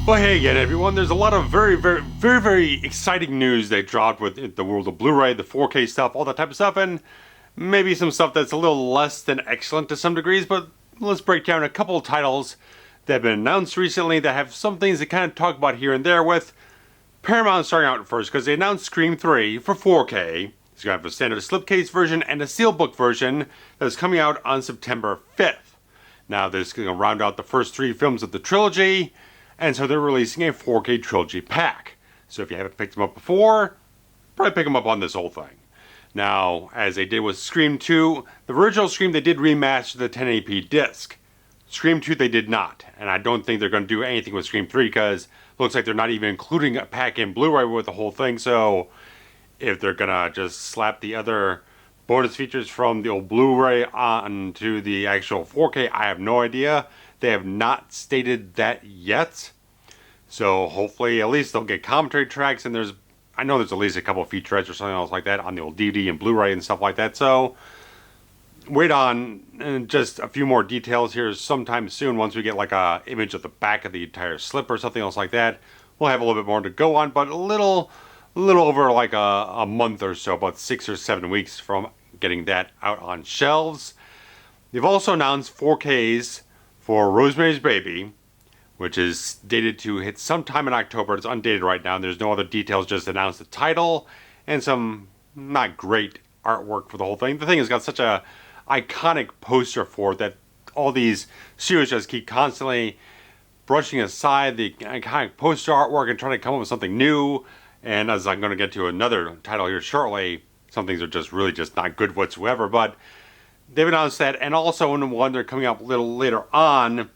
Well, hey again, everyone. There's a lot of very exciting news that dropped with the world of Blu-ray, the 4K stuff, all that type of stuff, and maybe some stuff that's a little less than excellent to some degrees, but let's break down a couple of titles that have been announced recently that have some things to kind of talk about here and there, with Paramount starting out first, because they announced Scream 3 for 4K. It's going to have a standard slipcase version and a steelbook version that is coming out on September 5th. Now, this is going to round out the first 3 films of the trilogy, and so they're releasing a 4K trilogy pack. So if you haven't picked them up before, probably pick them up on this whole thing. Now, as they did with Scream 2, the original Scream, they did remaster the 1080p disc. Scream 2, they did not. And I don't think they're going to do anything with Scream 3, because it looks like they're not even including a pack in Blu-ray with the whole thing. So if they're going to just slap the other bonus features from the old Blu-ray onto the actual 4K, I have no idea. They have not stated that yet. So hopefully at least they'll get commentary tracks, and I know there's at least a couple of featurettes or something else like that on the old DVD and Blu-ray and stuff like that. So wait on just a few more details here sometime soon. Once we get like a image of the back of the entire slip or something else like that, we'll have a little bit more to go on, but a little over like a month or so, about 6 or 7 weeks from getting that out on shelves. They've also announced 4Ks for Rosemary's Baby, which is dated to hit sometime in October. It's undated right now, and there's no other details, just announced the title and some not great artwork for the whole thing. The thing has got such a iconic poster for it that all these studios just keep constantly brushing aside the iconic poster artwork and trying to come up with something new. And as I'm going to get to another title here shortly, some things are just really just not good whatsoever. But they've announced that, and also one they're coming up a little later on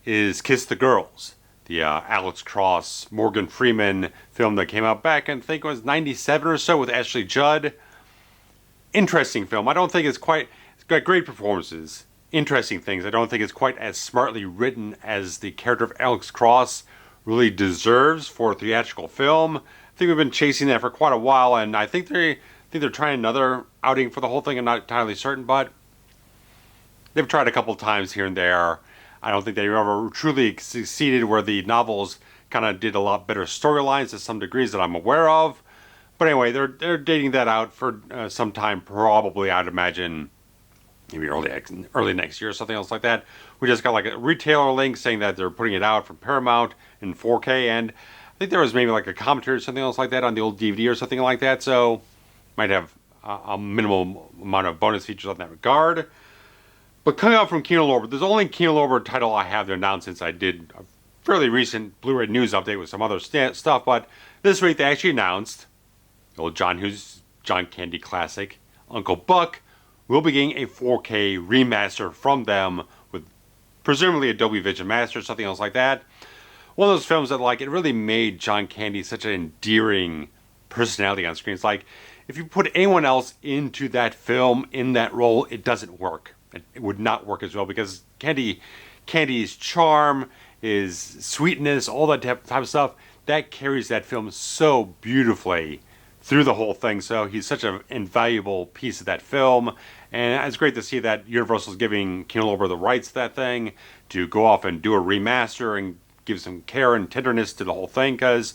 is Kiss the Girls, the Alex Cross, Morgan Freeman film that came out back in, I think it was 97 or so, with Ashley Judd. Interesting film. I don't think it's got great performances, interesting things. I don't think it's quite as smartly written as the character of Alex Cross really deserves for a theatrical film. I think we've been chasing that for quite a while, and I think they're trying another outing for the whole thing. I'm not entirely certain, but they've tried a couple times here and there. I don't think they ever truly succeeded, where the novels kind of did a lot better storylines to some degrees that I'm aware of. But anyway, they're dating that out for some time, probably, I'd imagine, maybe early next year or something else like that. We just got like a retailer link saying that they're putting it out from Paramount in 4K, and I think there was maybe like a commentary or something else like that on the old DVD or something like that, so might have a minimal amount of bonus features on that regard. But coming out from Kino Lorber, there's only Kino Lorber title I have to announce, since I did a fairly recent Blu-ray news update with some other stuff. But this week they actually announced the old John Candy classic, Uncle Buck, will be getting a 4K remaster from them with presumably a Dolby Vision Master or something else like that. One of those films that, like, it really made John Candy such an endearing personality on screen. It's like, if you put anyone else into that film, in that role, it doesn't work. It would not work as well, because Candy's charm, his sweetness, all that type of stuff, that carries that film so beautifully through the whole thing. So he's such an invaluable piece of that film, and it's great to see that Universal's giving Kino Lorber the rights to that thing to go off and do a remaster and give some care and tenderness to the whole thing, because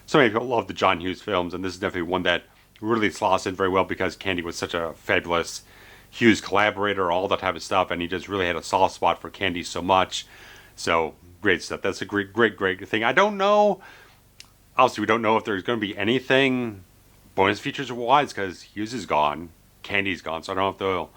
so many people love the John Hughes films, and this is definitely one that really slots in very well, because Candy was such a fabulous Hughes collaborator, all that type of stuff, and he just really had a soft spot for Candy so much. So great stuff. That's a great thing. I don't know, obviously we don't know if there's going to be anything bonus features wise, because Hughes is gone, Candy's gone, so I don't know if they'll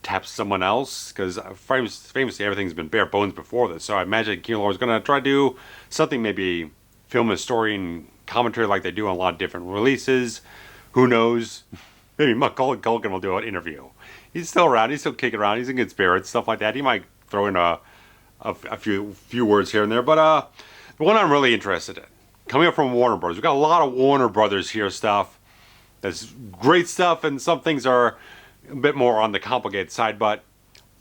tap someone else, because famously everything's been bare bones before this. So I imagine Kino Lorber is going to try to do something, maybe film historian commentary like they do on a lot of different releases. Who knows? Maybe Culkin will do an interview. He's still around. He's still kicking around. He's in good spirits, stuff like that. He might throw in a few words here and there. But the one I'm really interested in, coming up from Warner Brothers. We've got a lot of Warner Brothers here stuff. That's great stuff, and some things are a bit more on the complicated side. But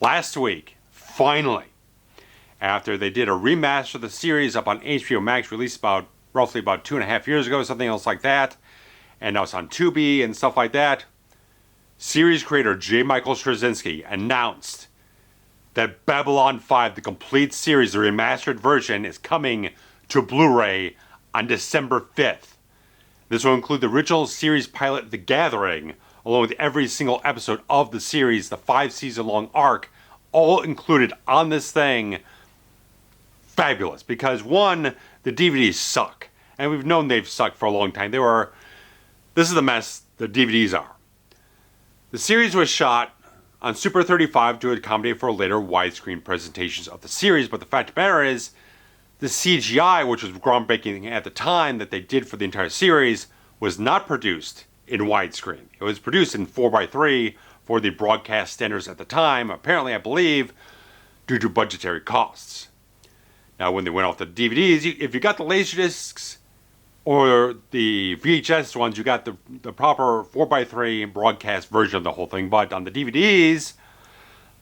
last week, finally, after they did a remaster of the series up on HBO Max, released roughly about 2.5 years ago, something else like that, and now it's on Tubi and stuff like that, series creator J. Michael Straczynski announced that Babylon 5, the complete series, the remastered version, is coming to Blu-ray on December 5th. This will include the original series pilot The Gathering, along with every single episode of the series, the 5-season-long arc, all included on this thing. Fabulous, because one, the DVDs suck, and we've known they've sucked for a long time. This is the mess the DVDs are. The series was shot on Super 35 to accommodate for later widescreen presentations of the series, but the fact of the matter is, the CGI, which was groundbreaking at the time that they did for the entire series, was not produced in widescreen. It was produced in 4:3 for the broadcast standards at the time, apparently, I believe, due to budgetary costs. Now, when they went off the DVDs, if you got the Laserdiscs or the VHS ones, you got the proper 4:3 broadcast version of the whole thing. But on the DVDs,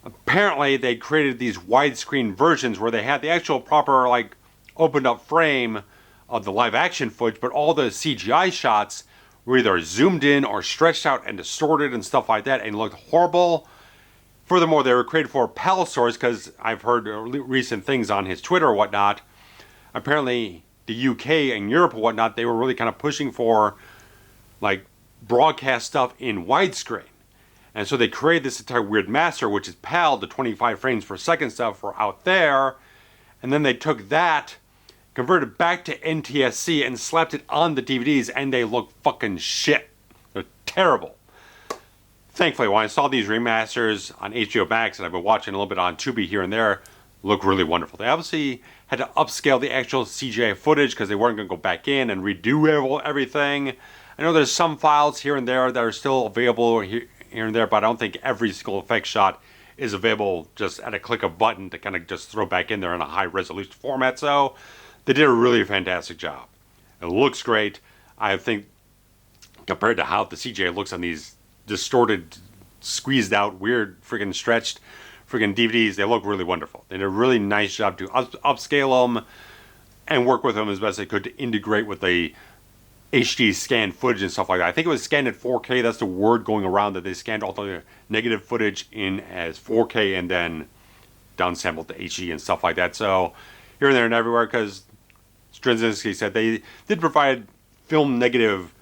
apparently they created these widescreen versions where they had the actual proper, like, opened up frame of the live action footage, but all the CGI shots were either zoomed in or stretched out and distorted and stuff like that, and looked horrible. Furthermore, they were created for PAL stores, because I've heard recent things on his Twitter or whatnot. Apparently, the UK and Europe and whatnot, they were really kind of pushing for, like, broadcast stuff in widescreen. And so they created this entire weird master, which is PAL, the 25 frames per second stuff for out there. And then they took that, converted back to NTSC, and slapped it on the DVDs, and they look fucking shit. They're terrible. Thankfully, when I saw these remasters on HBO Max, and I've been watching a little bit on Tubi here and there, look really wonderful. They obviously had to upscale the actual CGI footage because they weren't going to go back in and redo everything. I know there's some files here and there that are still available here and there, but I don't think every single effect shot is available just at a click of a button to kind of just throw back in there in a high resolution format. So they did a really fantastic job. It looks great. I think compared to how the CGI looks on these distorted, squeezed out, weird, friggin' stretched friggin' DVDs, they look really wonderful. They did a really nice job to upscale them and work with them as best they could to integrate with the HD scanned footage and stuff like that. I think it was scanned at 4K. That's the word going around, that they scanned all the negative footage in as 4K and then downsampled to HD and stuff like that. So here and there and everywhere, because Straczynski said they did provide film negative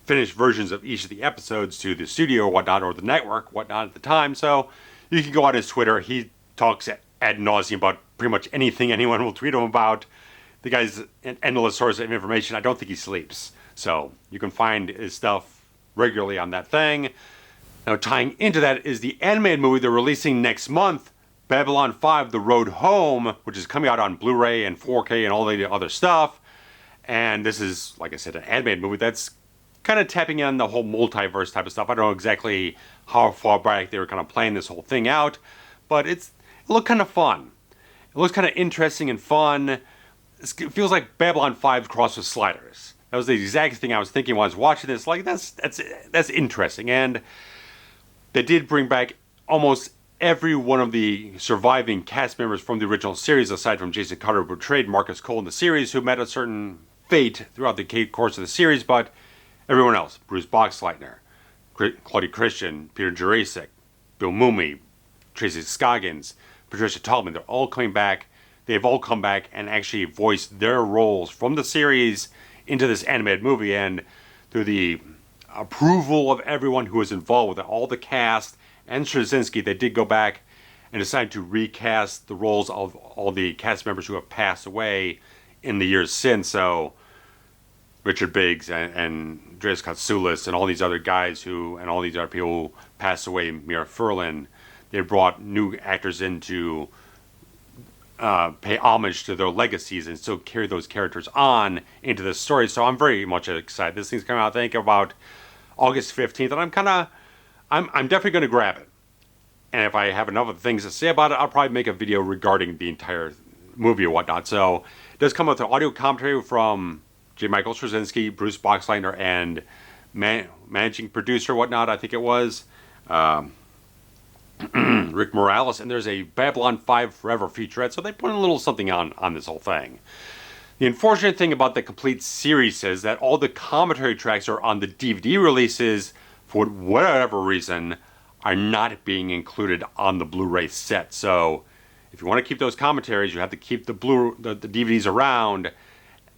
finished versions of each of the episodes to the studio or whatnot, or the network, whatnot at the time. So you can go on his Twitter. He talks ad nauseum about pretty much anything anyone will tweet him about. The guy's an endless source of information. I don't think he sleeps. So you can find his stuff regularly on that thing. Now, tying into that is the animated movie they're releasing next month, Babylon 5: The Road Home, which is coming out on Blu-ray and 4K and all the other stuff. And this is, like I said, an animated movie that's kind of tapping in the whole multiverse type of stuff. I don't know exactly how far back they were kind of playing this whole thing out, but it looked kind of fun. It looks kind of interesting and fun. It feels like Babylon 5 crossed with Sliders. That was the exact thing I was thinking when I was watching this. Like, that's interesting. And they did bring back almost every one of the surviving cast members from the original series, aside from Jason Carter, who portrayed Marcus Cole in the series, who met a certain fate throughout the course of the series, but everyone else, Bruce Boxleitner, Claudia Christian, Peter Jurasik, Bill Mumy, Tracy Scoggins, Patricia Tallman, they're all coming back. They've all come back and actually voiced their roles from the series into this animated movie, and through the approval of everyone who was involved with it, all the cast and Straczynski, they did go back and decide to recast the roles of all the cast members who have passed away in the years since. So Richard Biggs and Andreas Katsoulis and all these other guys and all these other people who passed away, Mira Furlan, they brought new actors in to pay homage to their legacies and still carry those characters on into the story. So I'm very much excited. This thing's coming out, I think, about August 15th, and I'm definitely going to grab it. And if I have enough of things to say about it, I'll probably make a video regarding the entire movie or whatnot. So it does come with an audio commentary from J. Michael Straczynski, Bruce Boxleitner, and managing producer whatnot, I think it was Rick Morales, and there's a Babylon 5 Forever featurette, so they put a little something on this whole thing. The unfortunate thing about the complete series is that all the commentary tracks are on the DVD releases, for whatever reason, are not being included on the Blu-ray set. So if you want to keep those commentaries, you have to keep the DVDs around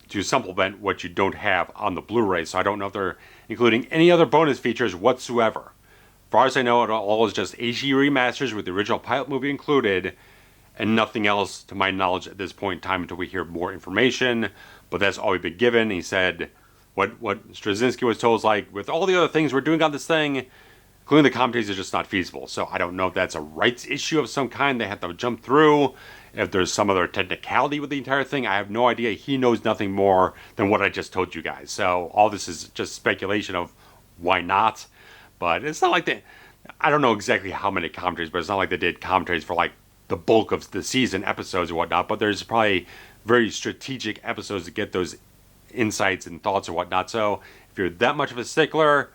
to supplement what you don't have on the Blu-ray. So I don't know if they're including any other bonus features whatsoever. As far as I know, it all is just HD remasters with the original pilot movie included, and nothing else to my knowledge at this point in time until we hear more information. But that's all we've been given. He said what Straczynski was told is like, with all the other things we're doing on this thing, including the commentaries, is just not feasible. So I don't know if that's a rights issue of some kind they have to jump through, if there's some other technicality with the entire thing. I have no idea. He knows nothing more than what I just told you guys. So all this is just speculation of why not. But it's not like they, I don't know exactly how many commentaries, but it's not like they did commentaries for like the bulk of the season episodes or whatnot. But there's probably very strategic episodes to get those insights and thoughts or whatnot. So if you're that much of a stickler,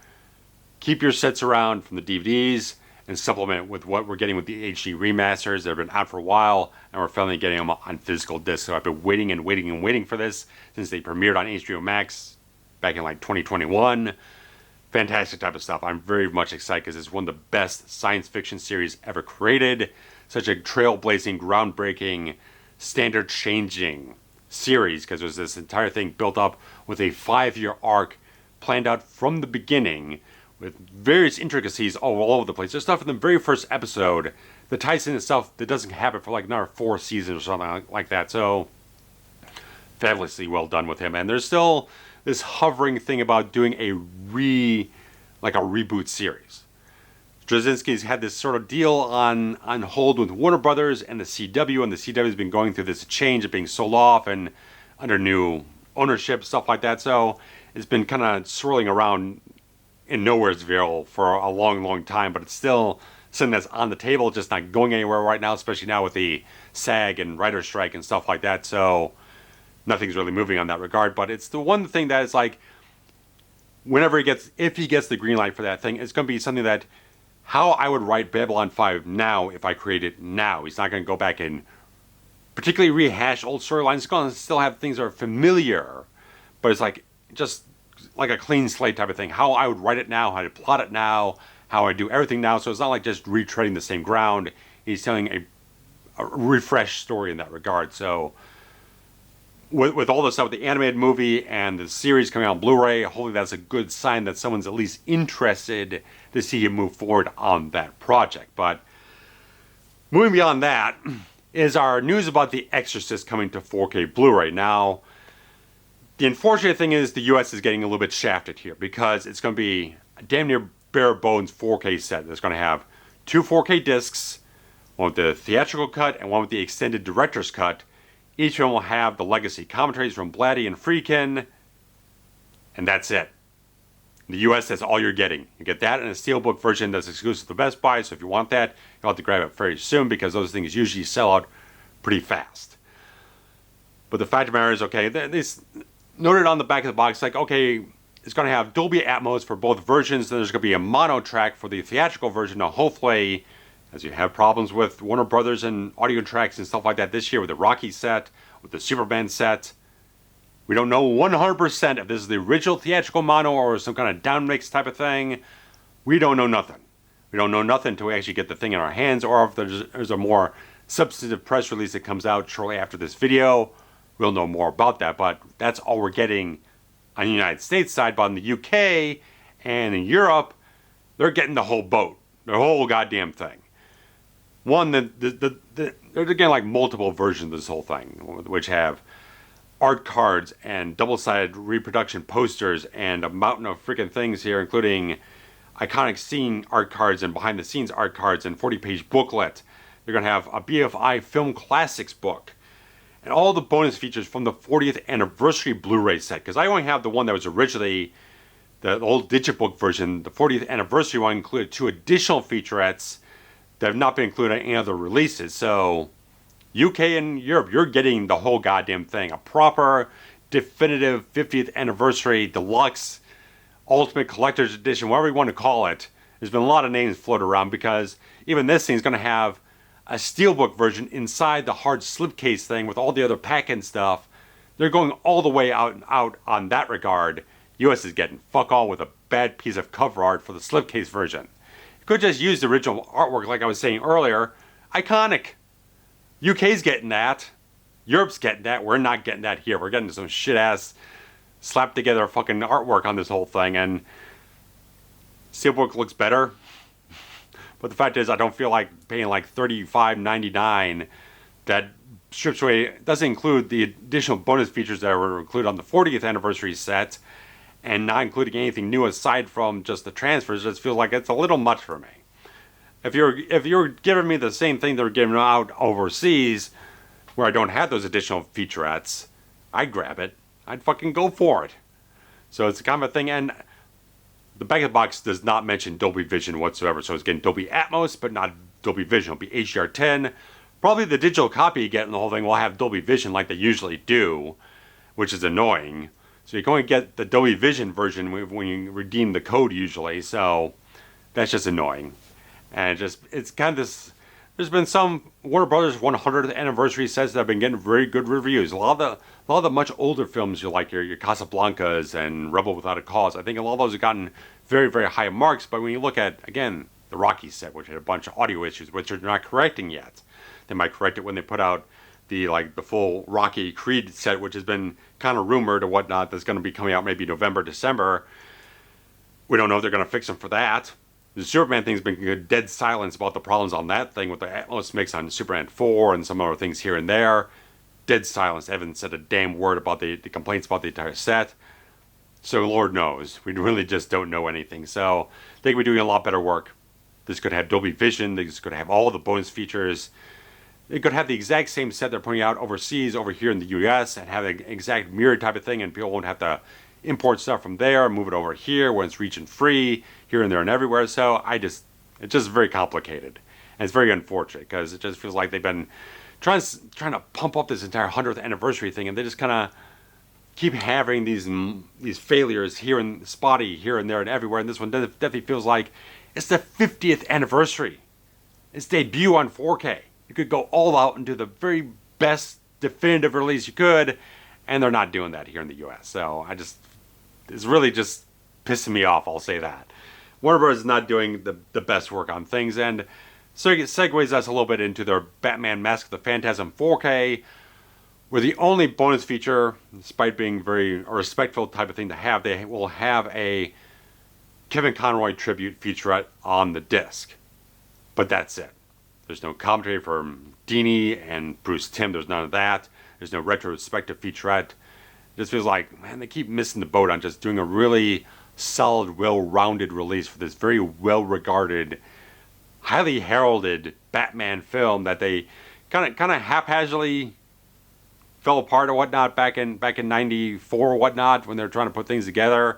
keep your sets around from the DVDs and supplement with what we're getting with the HD remasters that have been out for a while, and we're finally getting them on physical disc. So I've been waiting and waiting and waiting for this since they premiered on HBO Max back in like 2021. Fantastic type of stuff. I'm very much excited because it's one of the best science fiction series ever created. Such a trailblazing, groundbreaking, standard-changing series, because there's this entire thing built up with a 5-year arc planned out from the beginning with various intricacies all over the place. There's stuff in the very first episode that ties into stuff that doesn't happen for like another 4 seasons or something like that. So fabulously well done with him. And there's still this hovering thing about doing a reboot series. Straczynski's had this sort of deal on hold with Warner Brothers and the CW, and the CW has been going through this change of being sold off and under new ownership, stuff like that. So it's been kind of swirling around in Nowheresville for a long, long time, but it's still something that's on the table, just not going anywhere right now, especially now with the SAG and writer's strike and stuff like that. So nothing's really moving on that regard. But it's the one thing that is like, if he gets the green light for that thing, it's going to be something that, how I would write Babylon 5 now if I create it now. He's not going to go back and particularly rehash old storylines. He's going to still have things that are familiar, but it's like just like a clean slate type of thing. How I would write it now, how I plot it now, how I do everything now. So it's not like just retreading the same ground. He's telling a refreshed story in that regard. So with all this stuff, with the animated movie and the series coming out on Blu-ray, hopefully that's a good sign that someone's at least interested to see him move forward on that project. But moving beyond that is our news about The Exorcist coming to 4K Blu-ray. Now, the unfortunate thing is the US is getting a little bit shafted here because it's going to be a damn near bare bones 4K set. It's going to have 2 4K discs, one with the theatrical cut and one with the extended director's cut. Each one will have the legacy commentaries from Blatty and Friedkin, and that's it. In the US, that's all you're getting. You get that and a steelbook version that's exclusive to Best Buy, so if you want that, you'll have to grab it very soon because those things usually sell out pretty fast. But the fact of the matter is, okay, they noted on the back of the box, like, okay, it's going to have Dolby Atmos for both versions, then there's going to be a mono track for the theatrical version. Now, hopefully, as you have problems with Warner Brothers and audio tracks and stuff like that this year with the Rocky set, with the Superman set, we don't know 100% if this is the original theatrical mono or some kind of downmix type of thing. We don't know nothing. We don't know nothing until we actually get the thing in our hands, or if there's a more substantive press release that comes out shortly after this video. We'll know more about that, but that's all we're getting on the United States side. But in the UK and in Europe, they're getting the whole boat, the whole goddamn thing. One, they're getting like multiple versions of this whole thing, which have art cards and double-sided reproduction posters and a mountain of freaking things here, including iconic scene art cards and behind-the-scenes art cards and 40-page booklet. They're going to have a BFI Film Classics book and all the bonus features from the 40th anniversary Blu-ray set, because I only have the one that was originally the old Digibook version. The 40th anniversary one included 2 additional featurettes that have not been included in any other releases. So UK and Europe, you're getting the whole goddamn thing. A proper, definitive 50th anniversary deluxe, ultimate collector's edition, whatever you want to call it. There's been a lot of names floated around because even this thing is going to have a steelbook version inside the hard slipcase thing with all the other pack-in stuff. They're going all the way out on that regard. US is getting fuck all with a bad piece of cover art for the slipcase version. You could just use the original artwork like I was saying earlier. Iconic. UK's getting that. Europe's getting that. We're not getting that here. We're getting some shit-ass slapped together fucking artwork on this whole thing, and Steelbook looks better. But the fact is, I don't feel like paying like $35.99. That strips away, doesn't include the additional bonus features that were included on the 40th anniversary set, and not including anything new aside from just the transfers. It just feels like it's a little much for me. If you're giving me the same thing they're giving out overseas, where I don't have those additional featurettes, I'd grab it. I'd fucking go for it. So it's the kind of a thing, and the back of the box does not mention Dolby Vision whatsoever. So it's getting Dolby Atmos, but not Dolby Vision. It'll be HDR10. Probably the digital copy getting the whole thing will have Dolby Vision like they usually do, which is annoying. So you're going to get the Dolby Vision version when you redeem the code usually. So that's just annoying. And it's kind of this. There's been some Warner Brothers 100th anniversary sets that have been getting very good reviews. A lot of the much older films, you like your Casablancas and Rebel Without a Cause, I think a lot of those have gotten very, very high marks. But when you look at, again, the Rocky set, which had a bunch of audio issues, which they're not correcting yet. They might correct it when they put out the full Rocky Creed set, which has been kind of rumored or whatnot. That's going to be coming out maybe November, December. We don't know if they're going to fix them for that. The Superman thing's been dead silence about the problems on that thing with the Atmos mix on Superman 4 and some other things here and there. Dead silence. They haven't said a damn word about the complaints about the entire set. So Lord knows. We really just don't know anything. So they could be doing a lot better work. This could have Dolby Vision. This could have all the bonus features. It could have the exact same set they're putting out overseas over here in the US and have an exact mirror type of thing, and people won't have to import stuff from there and move it over here when it's region free, here and there and everywhere. So it's just very complicated. And it's very unfortunate because it just feels like they've been trying to pump up this entire 100th anniversary thing, and they just kind of keep having these failures here and spotty here and there and everywhere. And this one definitely feels like it's the 50th anniversary. Its debut on 4K. You could go all out and do the very best definitive release you could, and they're not doing that here in the US. So it's really just pissing me off, I'll say that. Warner Bros. Is not doing the best work on things, and so it segues us a little bit into their Batman Mask of the Phantasm 4K, where the only bonus feature, despite being a respectful type of thing to have, they will have a Kevin Conroy tribute featurette on the disc. But that's it. There's no commentary from Dini and Bruce Timm. There's none of that. There's no retrospective featurette. It just feels like, man, they keep missing the boat on just doing a really solid, well-rounded release for this very well-regarded, highly heralded Batman film that they kind of haphazardly fell apart or whatnot back in '94 or whatnot when they were trying to put things together.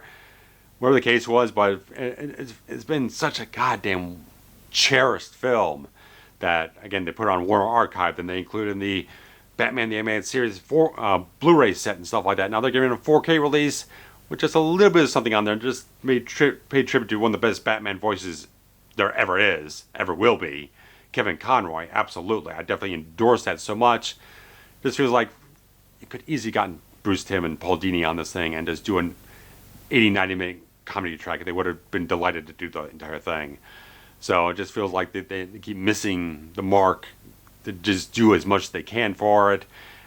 Whatever the case was, but it's been such a goddamn cherished film that, again, they put on Warner Archive, and they included in the Batman the Animated Series Blu-ray set and stuff like that. Now they're giving a 4K release with just a little bit of something on there, and just paid tribute to one of the best Batman voices there ever will be, Kevin Conroy. Absolutely, I definitely endorse that so much. This feels like it could easily gotten Bruce Timm and Paul Dini on this thing and just do an 80-90 minute comedy track. They would have been delighted to do the entire thing. So it just feels like they keep missing the mark to just do as much as they can for it.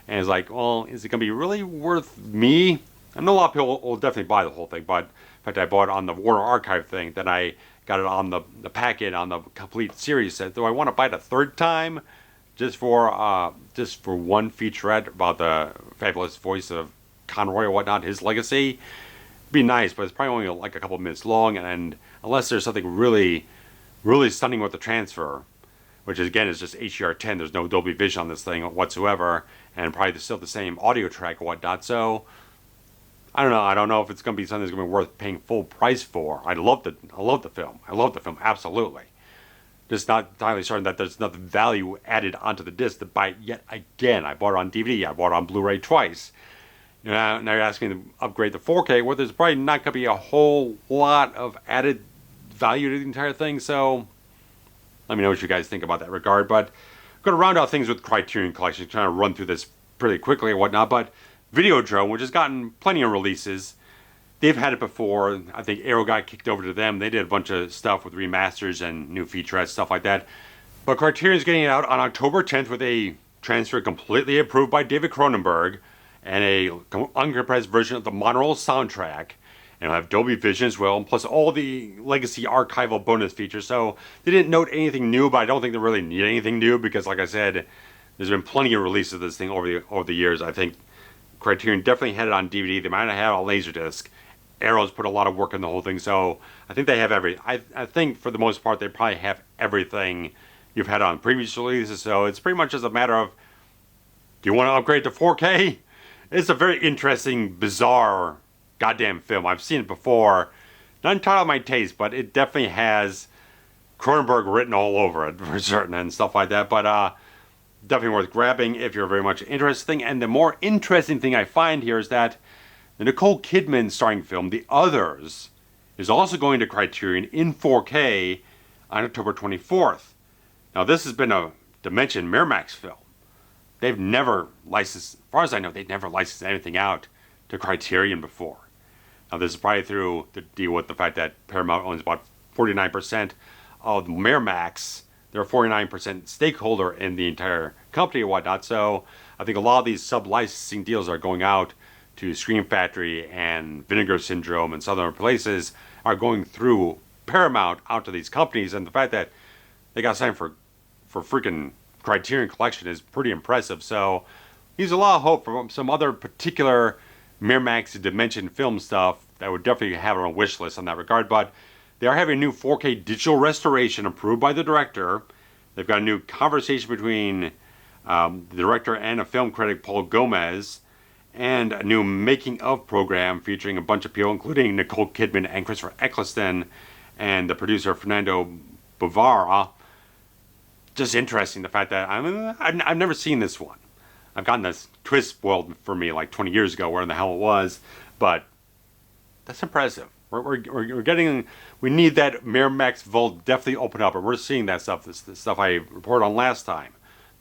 And it's like, well, is it going to be really worth me? I know a lot of people will definitely buy the whole thing, but in fact, I bought it on the Warner Archive thing, then I got it on the packet on the complete series set. Do I want to buy it a third time just for one featurette about the fabulous voice of Conroy or whatnot, his legacy? It'd be nice, but it's probably only like a couple minutes long, and unless there's something really, really stunning with the transfer, which again is just HDR10, there's no Dolby Vision on this thing whatsoever, and probably still the same audio track or whatnot. So I don't know if it's going to be something that's going to be worth paying full price for. I love the film. I love the film, absolutely. Just not entirely certain that there's enough value added onto the disc to buy it yet again. I bought it on DVD. I bought it on Blu-ray twice. You know, now you're asking me to upgrade to 4K, where there's probably not going to be a whole lot of added value to the entire thing. So let me know what you guys think about that regard. But I'm going to round out things with Criterion Collection, trying to run through this pretty quickly and whatnot. But Videodrome, which has gotten plenty of releases, they've had it before. I think Arrow got kicked over to them. They did a bunch of stuff with remasters and new featurettes, stuff like that. But Criterion's getting it out on October 10th with a transfer completely approved by David Cronenberg, and a uncompressed version of the Monorail soundtrack. And it'll have Dolby Vision as well, plus all the legacy archival bonus features. So they didn't note anything new, but I don't think they really need anything new because, like I said, there's been plenty of releases of this thing over the years. I think Criterion definitely had it on DVD. They might not have it on Laserdisc. Arrow's put a lot of work in the whole thing, so I think they have I think for the most part they probably have everything you've had on previous releases. So it's pretty much just a matter of, do you want to upgrade to 4K? It's a very interesting, bizarre, goddamn film. I've seen it before. Not entirely my taste, but it definitely has Cronenberg written all over it for certain and stuff like that. But definitely worth grabbing if you're very much interested. And the more interesting thing I find here is that the Nicole Kidman starring film, The Others, is also going to Criterion in 4K on October 24th. Now, this has been a Dimension Miramax film. They've never licensed, as far as I know, they've never licensed anything out to Criterion before. Now, this is probably through the deal with the fact that Paramount owns about 49% of Miramax. They're a 49% stakeholder in the entire company and whatnot. So I think a lot of these sub-licensing deals are going out to Scream Factory and Vinegar Syndrome and some other places are going through Paramount out to these companies. And the fact that they got signed for freaking Criterion Collection is pretty impressive. So there's a lot of hope for some other particular Miramax Dimension film stuff that would definitely have it on a wish list on that regard. But they are having a new 4K digital restoration approved by the director. They've got a new conversation between the director and a film critic, Paul Gomez, and a new making of program featuring a bunch of people, including Nicole Kidman and Christopher Eccleston, and the producer Fernando Bovara. Just interesting, the fact that I've never seen this one. I've gotten this twist spoiled for me like 20 years ago, where in the hell it was, but that's impressive. We're getting, we need that Miramax vault definitely open up, and we're seeing that stuff. This stuff I reported on last time.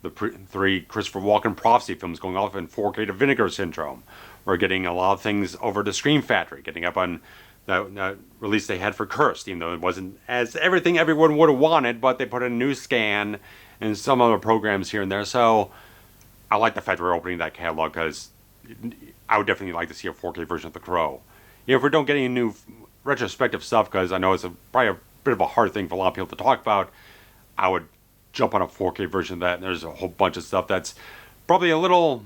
The three Christopher Walken prophecy films going off in 4K to Vinegar Syndrome. We're getting a lot of things over to Scream Factory, getting up on the release they had for Cursed, even though it wasn't as everything everyone would have wanted, but they put a new scan and some other programs here and there. So I like the fact we're opening that catalog, because I would definitely like to see a 4K version of The Crow. If we don't get any new retrospective stuff, because I know it's probably a bit of a hard thing for a lot of people to talk about, I would jump on a 4K version of that. And there's a whole bunch of stuff that's probably a little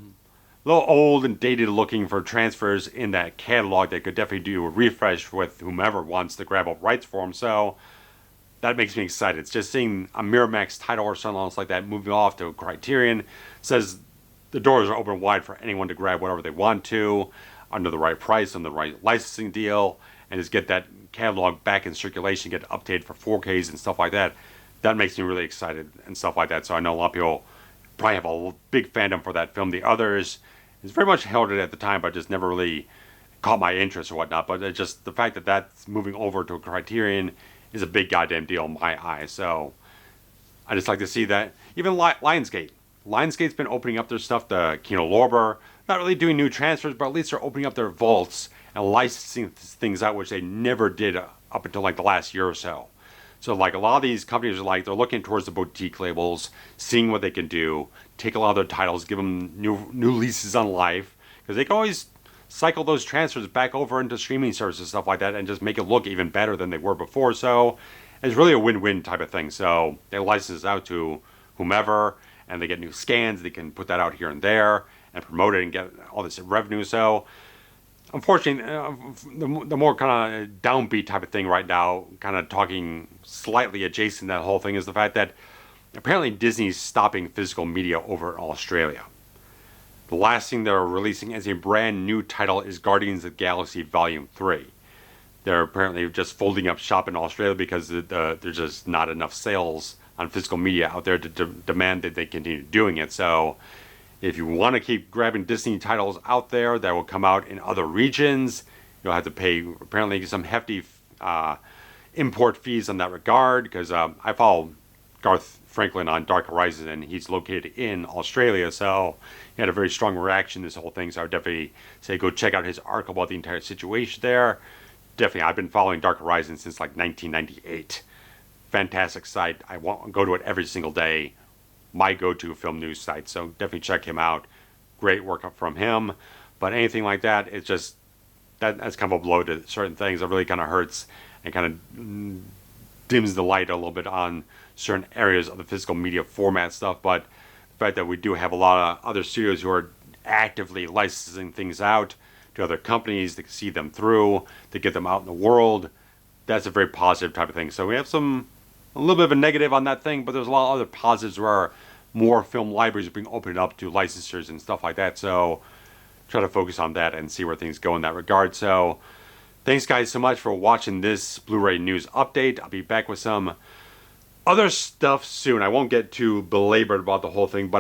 old and dated looking for transfers in that catalog. They could definitely do a refresh with whomever wants to grab up rights for them. So that makes me excited. It's just seeing a Miramax title or something else like that moving off to Criterion says the doors are open wide for anyone to grab whatever they want to under the right price, on the right licensing deal, and just get that catalog back in circulation, get updated for 4Ks and stuff like that. That makes me really excited and stuff like that. So I know a lot of people probably have a big fandom for that film. The Others is very much held it at the time, but just never really caught my interest or whatnot. But it's just the fact that that's moving over to a Criterion is a big goddamn deal in my eyes. So I just like to see that. Even Lionsgate. Lionsgate's been opening up their stuff to Kino Lorber. Not really doing new transfers, but at least they're opening up their vaults and licensing things out, which they never did up until like the last year or so. So like a lot of these companies are like, they're looking towards the boutique labels, seeing what they can do, take a lot of their titles, give them new leases on life, because they can always cycle those transfers back over into streaming services, stuff like that, and just make it look even better than they were before. So it's really a win-win type of thing. So they license it out to whomever, and they get new scans. They can put that out here and there and promote it and get all this revenue. So unfortunately, the more kind of downbeat type of thing right now, kind of talking slightly adjacent to that whole thing, is the fact that apparently Disney's stopping physical media over in Australia. The last thing they're releasing as a brand new title is Guardians of the Galaxy Volume 3. They're apparently just folding up shop in Australia because there's just not enough sales on physical media out there to demand that they continue doing it. So if you want to keep grabbing Disney titles out there that will come out in other regions, you'll have to pay apparently some hefty import fees on that regard, because I follow Garth Franklin on Dark Horizon, and he's located in Australia, so he had a very strong reaction to this whole thing. So I would definitely say go check out his article about the entire situation there. Definitely, I've been following Dark Horizon since like 1998. Fantastic site. I go to it every single day. my go-to film news site. So definitely check him out. Great work from him. But anything like that, it's just that's kind of a blow to certain things. It really kind of hurts and kind of dims the light a little bit on certain areas of the physical media format stuff. But the fact that we do have a lot of other studios who are actively licensing things out to other companies to see them through, to get them out in the world, that's a very positive type of thing. So we have a little bit of a negative on that thing, but there's a lot of other positives where more film libraries are being opened up to licensors and stuff like that. So try to focus on that and see where things go in that regard. So thanks guys so much for watching this Blu-ray news update. I'll be back with some other stuff soon. I won't get too belabored about the whole thing, but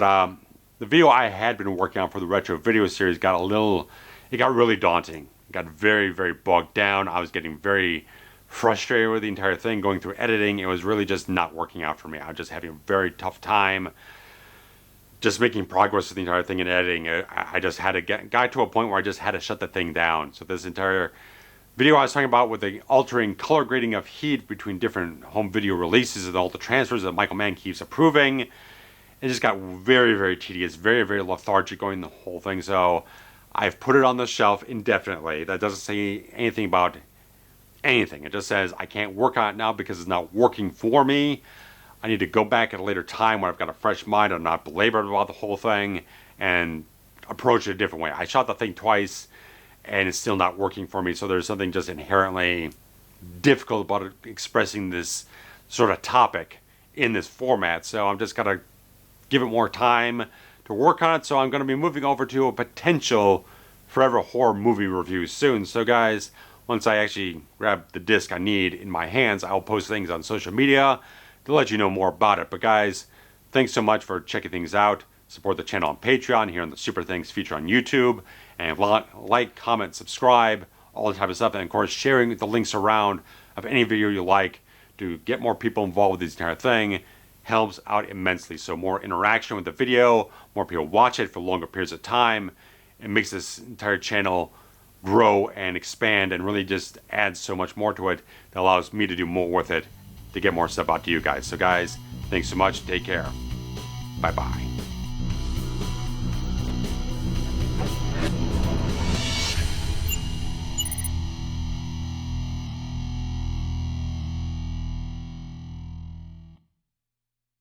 the video I had been working on for the retro video series got really daunting. It got very, very bogged down. I was getting very frustrated with the entire thing, going through editing. It was really just not working out for me. I was just having a very tough time just making progress with the entire thing in editing. I just had to got to a point where I just had to shut the thing down. So this entire video I was talking about with the altering color grading of heat between different home video releases and all the transfers that Michael Mann keeps approving, it just got very, very tedious, very, very lethargic going the whole thing. So I've put it on the shelf indefinitely. That doesn't say anything about anything. It just says I can't work on it now because it's not working for me. I need to go back at a later time when I've got a fresh mind. I'm not belabored about the whole thing and approach it a different way. I shot the thing twice and it's still not working for me. So there's something just inherently difficult about expressing this sort of topic in this format. So I'm just gonna give it more time to work on it. So I'm going to be moving over to a potential forever horror movie review soon. So guys, once I actually grab the disc I need in my hands, I'll post things on social media to let you know more about it. But guys, thanks so much for checking things out. Support the channel on Patreon, here on the Super Things feature on YouTube, and like, comment, subscribe, all the type of stuff, and of course sharing the links around of any video you like to get more people involved with this entire thing helps out immensely. So more interaction with the video, more people watch it for longer periods of time, it makes this entire channel grow and expand and really just adds so much more to it that allows me to do more with it to get more stuff out to you guys. So guys, thanks so much. Take care. Bye-bye.